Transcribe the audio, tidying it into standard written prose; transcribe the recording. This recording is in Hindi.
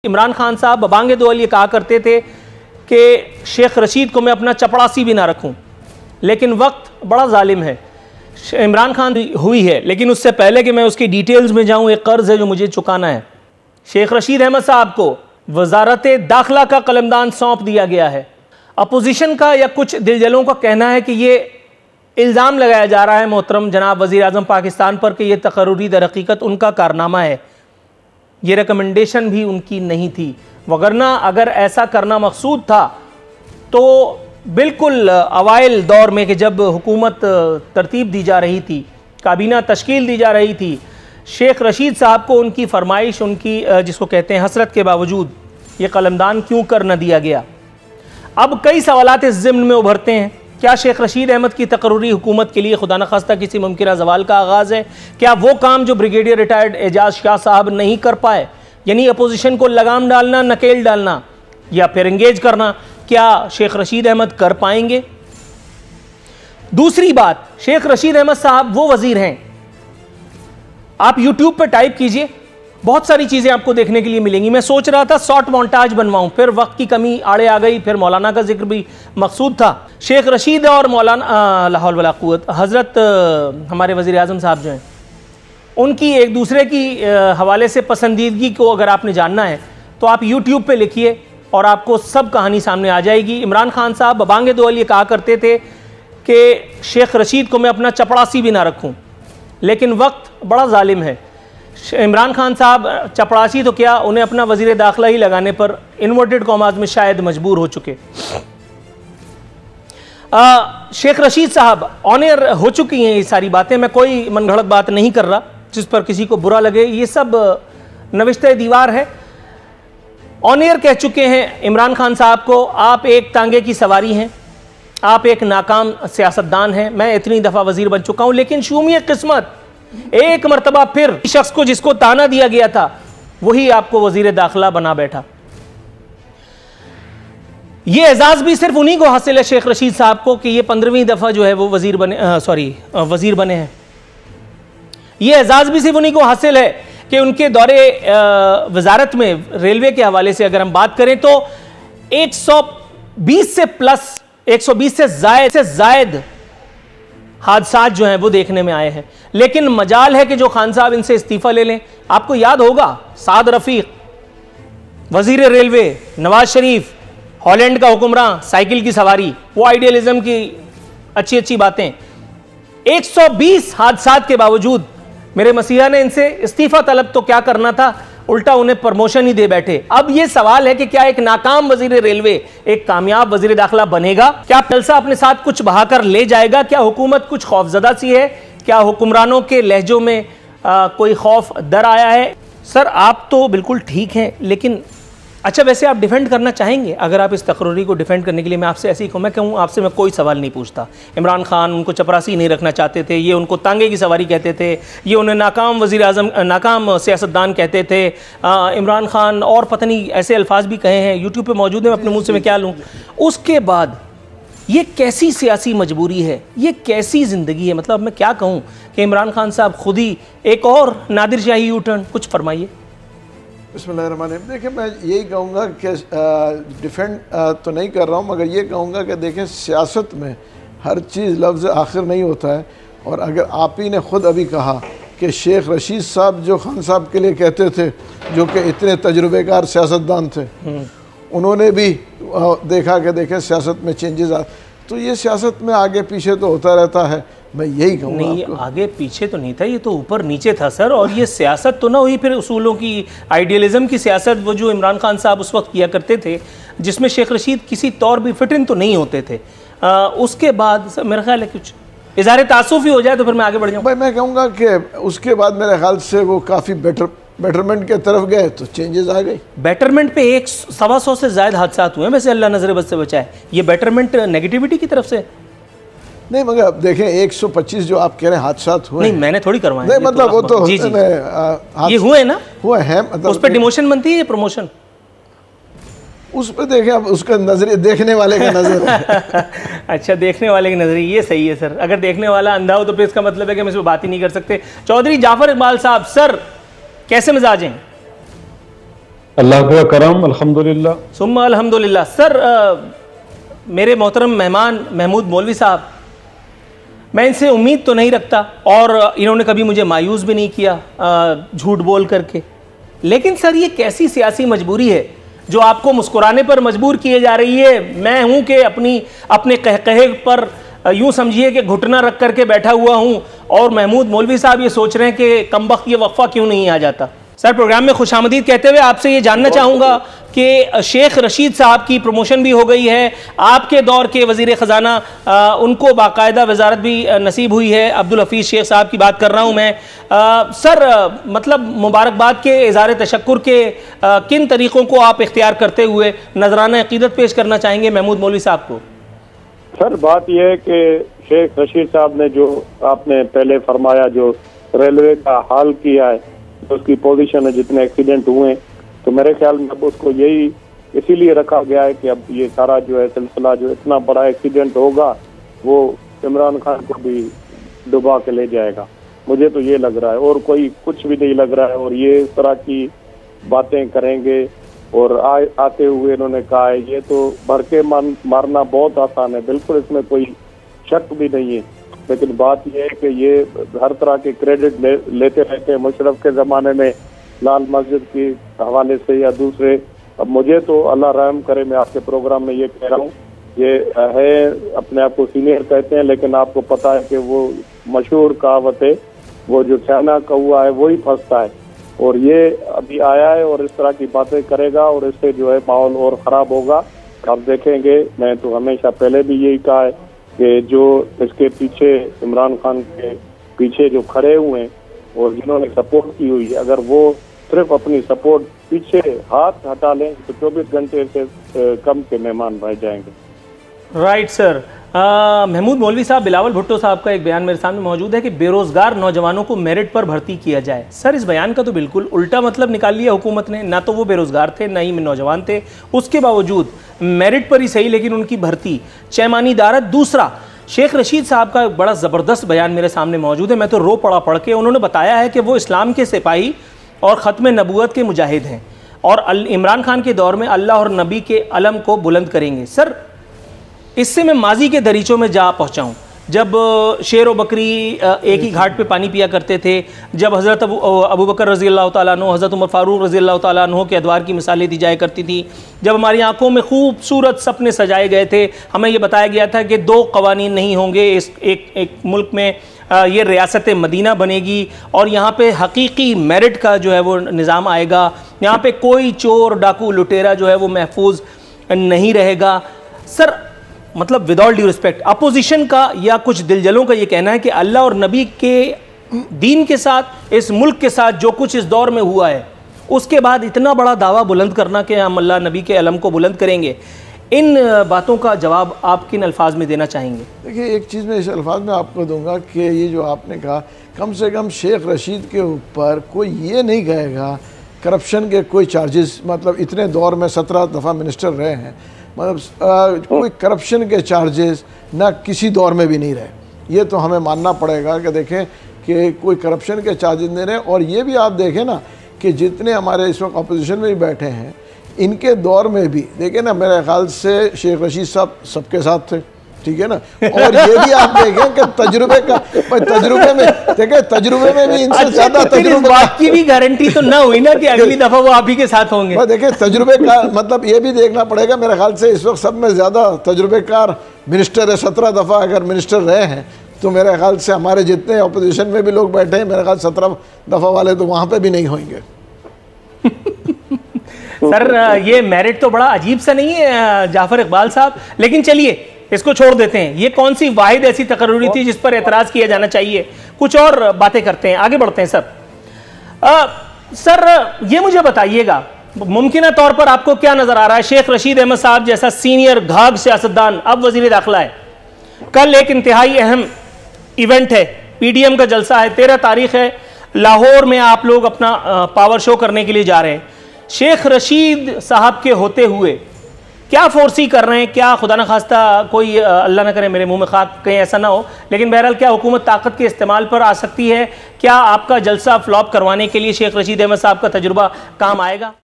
इमरान खान साहब बबांगे दो ये कहा करते थे कि शेख रशीद को मैं अपना चपड़ासी भी ना रखूं, लेकिन वक्त बड़ा जालिम है। इमरान खान हुई है, लेकिन उससे पहले कि मैं उसकी डिटेल्स में जाऊं, एक कर्ज है जो मुझे चुकाना है। शेख रशीद अहमद साहब को वजारत दाखिला का कलमदान सौंप दिया गया है। अपोजिशन का या कुछ दिलजलों का कहना है कि ये इल्ज़ाम लगाया जा रहा है मोहतरम जनाब वज़ीर आज़म पाकिस्तान पर कि यह तकर्रुरी दर हकीकत उनका कारनामा है, ये रिकमेंडेशन भी उनकी नहीं थी। वगरना अगर ऐसा करना मकसूद था तो बिल्कुल अवाइल दौर में कि जब हुकूमत तरतीब दी जा रही थी, काबीना तश्कील दी जा रही थी, शेख रशीद साहब को उनकी फरमाइश, उनकी जिसको कहते हैं हसरत के बावजूद ये कलमदान क्यों कर न दिया गया। अब कई सवालात इस ज़िम्न में उभरते हैं। क्या शेख रशीद अहमद की तकर्रुरी हुकूमत के लिए खुदा न खास्ता किसी मुमकिन ज़वाल का आगाज़ है? क्या वो काम जो ब्रिगेडियर रिटायर्ड एजाज शाह साहब नहीं कर पाए, यानी अपोजिशन को लगाम डालना, नकेल डालना या फिर इंगेज करना, क्या शेख रशीद अहमद कर पाएंगे? दूसरी बात, शेख रशीद अहमद साहब वो वजीर हैं, आप यूट्यूब पर टाइप कीजिए, बहुत सारी चीज़ें आपको देखने के लिए मिलेंगी। मैं सोच रहा था शॉर्ट मोन्टाज बनवाऊं, फिर वक्त की कमी आड़े आ गई, फिर मौलाना का जिक्र भी मकसूद था। शेख रशीद और मौलाना ला हौल वला कुव्वत हज़रत हमारे वज़ीर आज़म साहब जो हैं, उनकी एक दूसरे की हवाले से पसंदीदगी को अगर आपने जानना है तो आप यूट्यूब पे लिखिए और आपको सब कहानी सामने आ जाएगी। इमरान खान साहब बबांगे दो ये कहा करते थे कि शेख रशीद को मैं अपना चपड़ासी भी ना रखूं, लेकिन वक्त बड़ा जालिम है। इमरान खान साहब चपड़ासी तो क्या, उन्हें अपना वज़ीर दाखिला ही लगाने पर इन्वर्टेड कॉमास में शायद मजबूर हो चुके। शेख रशीद साहब ऑन एयर हो चुकी हैं ये सारी बातें, मैं कोई मनगढ़ंत बात नहीं कर रहा जिस पर किसी को बुरा लगे, ये सब नविश्ते दीवार है। ऑन एयर कह चुके हैं इमरान खान साहब को, आप एक तांगे की सवारी हैं, आप एक नाकाम सियासतदान हैं, मैं इतनी दफ़ा वज़ीर बन चुका हूं, लेकिन शूमिय किस्मत एक मरतबा फिर शख्स को जिसको ताना दिया गया था वही आपको वज़ीर दाखिला बना बैठा। ये एजाज़ भी सिर्फ उन्हीं को हासिल है, शेख रशीद साहब को, कि ये 15वीं दफ़ा जो है वो वज़ीर बने हैं। ये एजाज़ भी सिर्फ उन्हीं को हासिल है कि उनके दौरे वजारत में रेलवे के हवाले से अगर हम बात करें तो 120 से प्लस 120 से जायद हादसात जो हैं वो देखने में आए हैं। लेकिन मजाल है कि जो खान साहब इनसे इस्तीफ़ा ले लें। आपको याद होगा साद रफ़ीक, वज़ीर रेलवे, नवाज शरीफ, हॉलैंड का हुक्मरान, साइकिल की सवारी, वो आइडियलिज्म की अच्छी अच्छी बातें। 120 हादसात के बावजूद मेरे मसीहा ने इनसे इस्तीफ़ा तलब तो क्या करना था, उल्टा उन्हें प्रमोशन ही दे बैठे। अब यह सवाल है कि क्या एक नाकाम वजीर रेलवे एक कामयाब वजीर दाखिला बनेगा? क्या जलसा अपने साथ कुछ बहाकर ले जाएगा? क्या हुकूमत कुछ खौफजदा सी है? क्या हुक्मरानों के लहजों में कोई खौफ डर आया है? सर आप तो बिल्कुल ठीक हैं, लेकिन अच्छा वैसे आप डिफेंड करना चाहेंगे? अगर आप इस तकर्रुरी को डिफेंड करने के लिए मैं आपसे ऐसे ही कहूँ, मैं कहूँ आपसे, मैं कोई सवाल नहीं पूछता। इमरान खान उनको चपरासी नहीं रखना चाहते थे, ये उनको तांगे की सवारी कहते थे, ये उन्हें नाकाम वज़ीर आज़म, नाकाम सियासतदान कहते थे। इमरान खान और पता नहीं ऐसे अल्फाज भी कहे हैं, यूट्यूब पर मौजूद है, मैं अपने मुँह से मैं क्या लूँ। उसके बाद ये कैसी सियासी मजबूरी है, ये कैसी ज़िंदगी है? मतलब मैं क्या कहूँ कि इमरान खान साहब खुद ही एक और नादिर शाही यू टर्न। कुछ फरमाइए। बिस्मिल्लाहिर्रहमानिर्रहीम। देखिए, मैं यही कहूँगा कि डिफेंड तो नहीं कर रहा हूँ, मगर ये कहूँगा कि देखें सियासत में हर चीज़ लफ्ज़ आखिर नहीं होता है। और अगर आप ही ने ख़ुद अभी कहा कि शेख रशीद साहब जो खान साहब के लिए कहते थे, जो कि इतने तजुर्बेकार सियासतदान थे, उन्होंने भी देखा कि देखें सियासत में चेंजेस आ, तो ये सियासत में आगे पीछे तो होता रहता है। मैं यही कहूँगा। नहीं, ये आगे पीछे तो नहीं था, ये तो ऊपर नीचे था सर। और ये सियासत तो ना हुई फिर उसूलों की, आइडियलिज्म की सियासत, वो जो इमरान खान साहब उस वक्त किया करते थे, जिसमें शेख रशीद किसी तौर भी फिट इन तो नहीं होते थे। उसके बाद मेरा ख्याल है कुछ इज़हार तासुफ़ ही हो जाए तो फिर मैं आगे बढ़ जाऊँ। भाई मैं कहूँगा कि उसके बाद मेरे ख्याल से वो काफ़ी बेटरमेंट के तरफ गए तो चेंजेस आ गई। बेटरमेंट पे 100-125 से ज़ायद हादसात हुए हैं वैसे, अल्लाह नजर बद से बचाए। ये बेटरमेंट नेगेटिविटी की तरफ से नहीं, मगर अब देखें 125 जो आप कह रहे हैं हादसात हुए, नहीं मैंने थोड़ी करवाए, नहीं मतलब वो तो जी, ये हुए ना, हुए हैं, मतलब उस पर डिमोशन बनती है, प्रमोशन उस पर देखें, अब उसका नजरिए देखने वाले का नजर है। अच्छा, देखने वाले की नजरिए, ये सही है सर। अगर देखने वाला अंधा हो तो फिर इसका मतलब है कि हम इस पर बात ही नहीं कर सकते। चौधरी जाफर इकबाल साहब, सर कैसे मिजाज हैं? अल्लाह का करम, अल्हम्दुलिल्लाह सुम्मा अल्हम्दुलिल्लाह। सर मेरे मोहतरम मेहमान महमूद मौलवी साहब, मैं इनसे उम्मीद तो नहीं रखता और इन्होंने कभी मुझे मायूस भी नहीं किया झूठ बोल करके, लेकिन सर ये कैसी सियासी मजबूरी है जो आपको मुस्कुराने पर मजबूर किए जा रही है। मैं हूं कि अपने कहकहे पर यूं समझिए कि घुटना रख करके बैठा हुआ हूं और महमूद मौलवी साहब ये सोच रहे हैं कि कमबख्त ये वक्फा क्यों नहीं आ जाता। सर प्रोग्राम में खुशामदीद कहते हुए आपसे ये जानना चाहूँगा कि शेख रशीद साहब की प्रमोशन भी हो गई है, आपके दौर के वज़ीर ख़जाना उनको बाकायदा वजारत भी नसीब हुई है, अब्दुल हफीज़ शेख साहब की बात कर रहा हूँ मैं। सर मतलब मुबारकबाद के इज़हार तशक्कुर के किन तरीक़ों को आप इख्तियार करते हुए नजराना अक़ीदत पेश करना चाहेंगे महमूद मौलवी साहब को? सर बात यह है कि शेख रशीद साहब ने जो आपने पहले फरमाया, जो रेलवे का हाल किया है, उसकी पोजीशन है, जितने एक्सीडेंट हुए, तो मेरे ख्याल में अब उसको यही इसीलिए रखा गया है कि अब ये सारा जो है सिलसिला, जो इतना बड़ा एक्सीडेंट होगा वो इमरान खान को भी डुबा के ले जाएगा। मुझे तो ये लग रहा है, और कोई कुछ भी नहीं लग रहा है। और ये इस तरह की बातें करेंगे और आते हुए इन्होंने कहा है, ये तो भर के मारना बहुत आसान है, बिल्कुल इसमें कोई शक भी नहीं है। लेकिन बात यह है कि ये हर तरह के क्रेडिट लेते रहते हैं। मुशर्रफ के ज़माने में लाल मस्जिद के हवाले से या दूसरे, अब मुझे तो अल्लाह रहम करे, मैं आपके प्रोग्राम में ये कह रहा हूँ, ये है अपने आप को सीनियर कहते हैं, लेकिन आपको पता है कि वो मशहूर कहावत है, वो जो चाइना कौआ है वही फंसता है। और ये अभी आया है और इस तरह की बातें करेगा और इससे जो है माहौल और ख़राब होगा। आप देखेंगे, मैं तो हमेशा पहले भी यही कहा है कि जो इसके पीछे, इमरान खान के पीछे जो खड़े हुए हैं और जिन्होंने सपोर्ट की हुई है, अगर वो सिर्फ अपनी सपोर्ट पीछे हाथ हटा लें तो 24 घंटे से कम के मेहमान रह जाएंगे। Right sir. महमूद मौलवी साहब, बिलावल भुट्टो साहब का एक बयान मेरे सामने मौजूद है कि बेरोजगार नौजवानों को मेरिट पर भर्ती किया जाए। सर इस बयान का तो बिल्कुल उल्टा मतलब निकाल लिया हुकूमत ने, ना तो वो बेरोजगार थे ना ही नौजवान थे, उसके बावजूद मेरिट पर ही सही लेकिन उनकी भर्ती चैमानी दारत। दूसरा, शेख रशीद साहब का एक बड़ा ज़बरदस्त बयान मेरे सामने मौजूद है, मैं तो रो पड़ा पढ़ के। उन्होंने बताया है कि वो इस्लाम के सिपाही और ख़त्म नबूवत के मुजाहिद हैं और इमरान खान के दौर में अल्लाह और नबी के अलम को बुलंद करेंगे। सर इससे मैं माजी के दरीचों में जा पहुँचा हूँ, जब शेर व बकरी एक ही घाट पे पानी पिया करते थे, जब हज़रत अबू बकर रज़ी अल्लाह तआला अन्हु, हज़रत उमर फ़ारूक रज़ी अल्लाह तआला अन्हु के अदवार की मिसालें दी जाया करती थी, जब हमारी आंखों में खूबसूरत सपने सजाए गए थे, हमें ये बताया गया था कि 2 कवानीन नहीं होंगे इस एक मुल्क में, ये रियासत मदीना बनेगी और यहाँ पे हकीकी मेरिट का जो है वो निज़ाम आएगा, यहाँ पे कोई चोर डाकू लुटेरा जो है वो महफूज नहीं रहेगा। सर मतलब with all due respect, opposition का या कुछ दिलजलों का ये कहना है कि अल्लाह और नबी के दीन के साथ, इस मुल्क के साथ जो कुछ इस दौर में हुआ है, उसके बाद इतना बड़ा दावा बुलंद करना कि हम अल्लाह नबी के अलम को बुलंद करेंगे, इन बातों का जवाब आप किन अल्फाज में देना चाहेंगे? देखिए, एक चीज़ मैं इस अल्फाज में आपको दूंगा कि ये जो आपने कहा, कम से कम शेख रशीद के ऊपर कोई ये नहीं कहेगा करप्शन के कोई चार्जेस, मतलब इतने दौर में 17 दफ़ा मिनिस्टर रहे हैं, मतलब कोई करप्शन के चार्जेस ना किसी दौर में भी नहीं रहे। ये तो हमें मानना पड़ेगा कि देखें कि कोई करप्शन के चार्जेस नहीं रहे। और ये भी आप देखें ना कि जितने हमारे इस वक्त अपोजिशन में भी बैठे हैं, इनके दौर में भी देखें ना, मेरे ख्याल से शेख रशीद साहब सबके साथ थे, ठीक है ना। और ये भी आप देखें कि तजुर्बे में देखें, तजुर्बे में भी इनसे ज़्यादा तजुर्बे, बात की भी गारंटी तो ना हुई ना कि अगली दफ़ा वो आप ही के साथ होंगे। देखिए तजुर्बे का मतलब ये भी देखना पड़ेगा, मेरे ख्याल से इस वक्त सब में ज़्यादा तजुर्बेकार मिनिस्टर है, 17 दफ़ा अगर मिनिस्टर रहे हैं, तो मेरे ख्याल से हमारे जितने अपोजिशन में भी लोग बैठे हैं, मेरे ख्याल 17 दफ़ा वाले तो वहाँ पर भी नहीं होंगे। सर ये मेरिट तो बड़ा अजीब सा नहीं है जाफर इकबाल साहब, लेकिन चलिए इसको छोड़ देते हैं। ये कौन सी वाहिद ऐसी तकर्रुरी थी जिस पर एतराज़ किया जाना चाहिए? कुछ और बातें करते हैं, आगे बढ़ते हैं सर। सर ये मुझे बताइएगा, मुमकिन तौर पर आपको क्या नज़र आ रहा है? शेख रशीद अहमद साहब जैसा सीनियर घाघ सियासतदान अब वज़ीर दाखिला है, कल एक इंतहाई अहम इवेंट है, PDM का जलसा है, 13 तारीख है, लाहौर में आप लोग अपना पावर शो करने के लिए जा रहे हैं। शेख रशीद साहब के होते हुए क्या फोर्सी कर रहे हैं? क्या खुदा न खास्ता कोई अल्लाह न करे मेरे मुंह में खाक कहीं ऐसा ना हो, लेकिन बहरहाल क्या हुकूमत ताकत के इस्तेमाल पर आ सकती है? क्या आपका जलसा फ्लॉप करवाने के लिए शेख रशीद अहमद साहब का तजुर्बा काम आएगा?